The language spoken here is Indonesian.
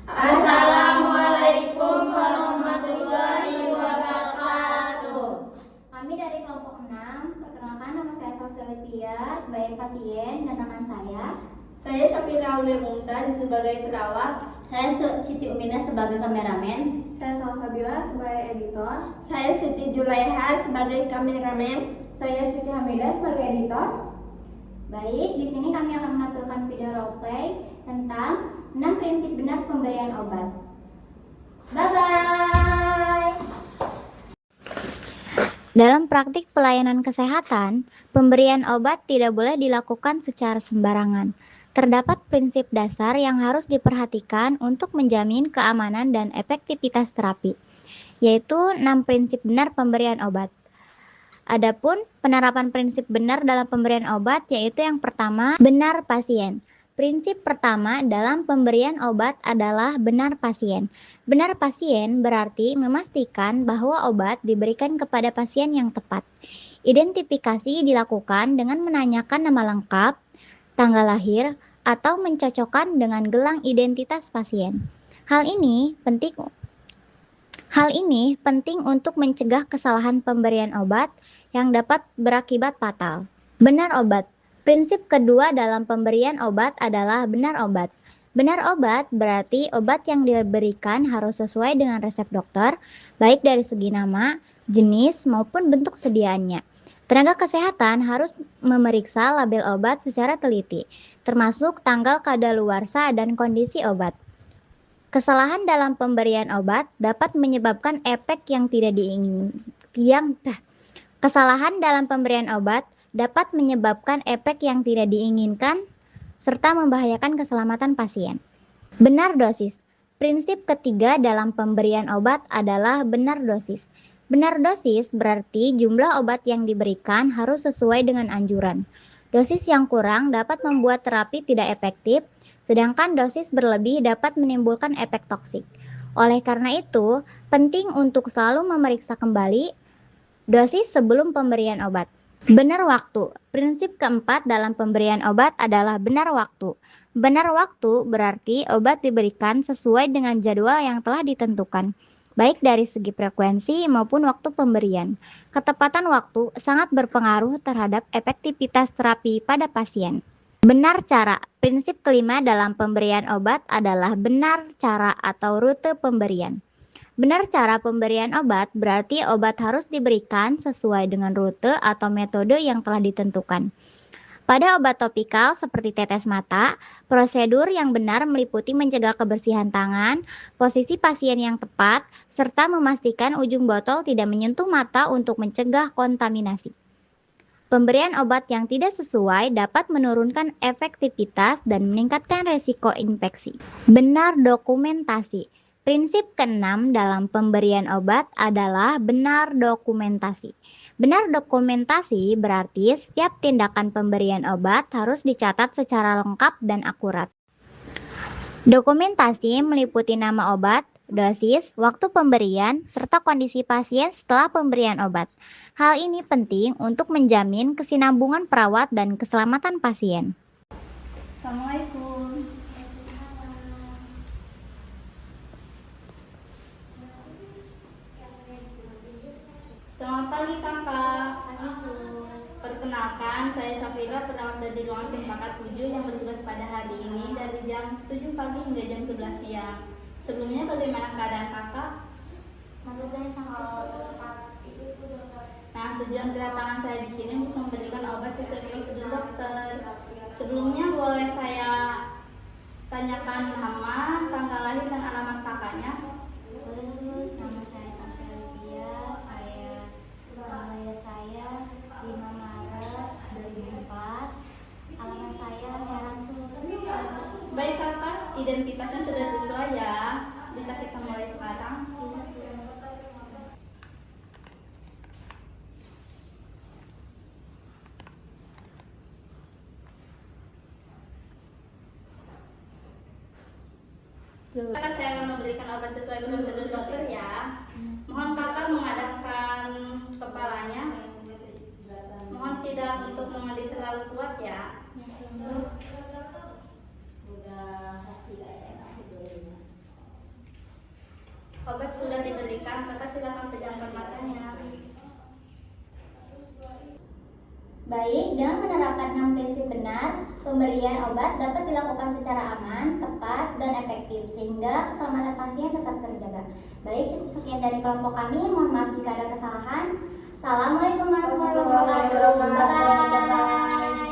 Assalamualaikum warahmatullahi wabarakatuh. Kami dari kelompok 6, perkenalkan nama saya Sosialipia sebagai pasien dan rekan saya. Saya Syafira Aulia Mumtaz sebagai perawat. Saya Siti Umina sebagai kameramen. Saya Salsabila sebagai editor. Saya Siti Julaiha sebagai kameramen. Saya Siti Hamidah sebagai editor. Baik, di sini kami akan menampilkan video roleplay tentang 6 prinsip benar pemberian obat. Bye-bye! Dalam praktik pelayanan kesehatan, pemberian obat tidak boleh dilakukan secara sembarangan. Terdapat prinsip dasar yang harus diperhatikan untuk menjamin keamanan dan efektivitas terapi, yaitu 6 prinsip benar pemberian obat. Adapun penerapan prinsip benar dalam pemberian obat yaitu yang pertama, benar pasien. Prinsip pertama dalam pemberian obat adalah benar pasien. Benar pasien berarti memastikan bahwa obat diberikan kepada pasien yang tepat. Identifikasi dilakukan dengan menanyakan nama lengkap, tanggal lahir, atau mencocokkan dengan gelang identitas pasien. Hal ini penting untuk mencegah kesalahan pemberian obat yang dapat berakibat fatal. Benar obat. Prinsip kedua dalam pemberian obat adalah benar obat. Benar obat berarti obat yang diberikan harus sesuai dengan resep dokter, baik dari segi nama, jenis, maupun bentuk sediaannya. Tenaga kesehatan harus memeriksa label obat secara teliti, termasuk tanggal kadaluarsa dan kondisi obat. Kesalahan dalam pemberian obat dapat menyebabkan efek yang tidak diinginkan serta membahayakan keselamatan pasien. Benar dosis. Prinsip ketiga dalam pemberian obat adalah benar dosis. Benar dosis berarti jumlah obat yang diberikan harus sesuai dengan anjuran. Dosis yang kurang dapat membuat terapi tidak efektif, sedangkan dosis berlebih dapat menimbulkan efek toksik. Oleh karena itu, penting untuk selalu memeriksa kembali dosis sebelum pemberian obat. Benar waktu. Prinsip keempat dalam pemberian obat adalah benar waktu. Benar waktu berarti obat diberikan sesuai dengan jadwal yang telah ditentukan, baik dari segi frekuensi maupun waktu pemberian. Ketepatan waktu sangat berpengaruh terhadap efektivitas terapi pada pasien. Benar cara. Prinsip kelima dalam pemberian obat adalah benar cara atau rute pemberian. Benar cara pemberian obat berarti obat harus diberikan sesuai dengan rute atau metode yang telah ditentukan. Pada obat topikal seperti tetes mata, prosedur yang benar meliputi mencegah kebersihan tangan, posisi pasien yang tepat, serta memastikan ujung botol tidak menyentuh mata untuk mencegah kontaminasi. Pemberian obat yang tidak sesuai dapat menurunkan efektivitas dan meningkatkan resiko infeksi. Benar dokumentasi. Prinsip keenam dalam pemberian obat adalah benar dokumentasi. Benar dokumentasi berarti setiap tindakan pemberian obat harus dicatat secara lengkap dan akurat. Dokumentasi meliputi nama obat, dosis, waktu pemberian, serta kondisi pasien setelah pemberian obat. Hal ini penting untuk menjamin kesinambungan perawat dan keselamatan pasien. Assalamualaikum. Selamat pagi kakak. Pagi Sus. Perkenalkan, saya Syafira, perawat dari ruangan Cempaka 7 yang bertugas pada hari ini dari jam 7 pagi hingga jam 11 siang. Sebelumnya bagaimana keadaan kakak? Mata saya sangat Sus. Nah, tujuan kedatangan saya di sini untuk memberikan obat sesuai prosedur dokter. Sebelumnya boleh saya tanyakan nama, tanggal lahir, dan alamat kakaknya? Boleh Sus, nama saya Sosialipia. Tanggal lahir saya 5 Maret 2004. Alamat saya Serang Sus. Baik kakak, identitasnya sudah sesuai ya. Bisa kita mulai sekarang? Iya Sus. Kakak, saya akan memberikan obat sesuai prosedur dokter ya. Mohon kakak mengadapkan kepalanya. Mohon tidak untuk mengaduk terlalu kuat ya. Udah hasil SMA sebelumnya. Obat sudah diberikan, Kakak silakan pejamkan matanya. Baik, dengan menerapkan 6 prinsip benar, pemberian obat dapat dilakukan secara aman, tepat, dan efektif sehingga keselamatan pasien tetap terjaga. Baik, cukup sekian dari kelompok kami. Mohon maaf jika ada kesalahan. Assalamualaikum warahmatullahi wabarakatuh. Bye-bye.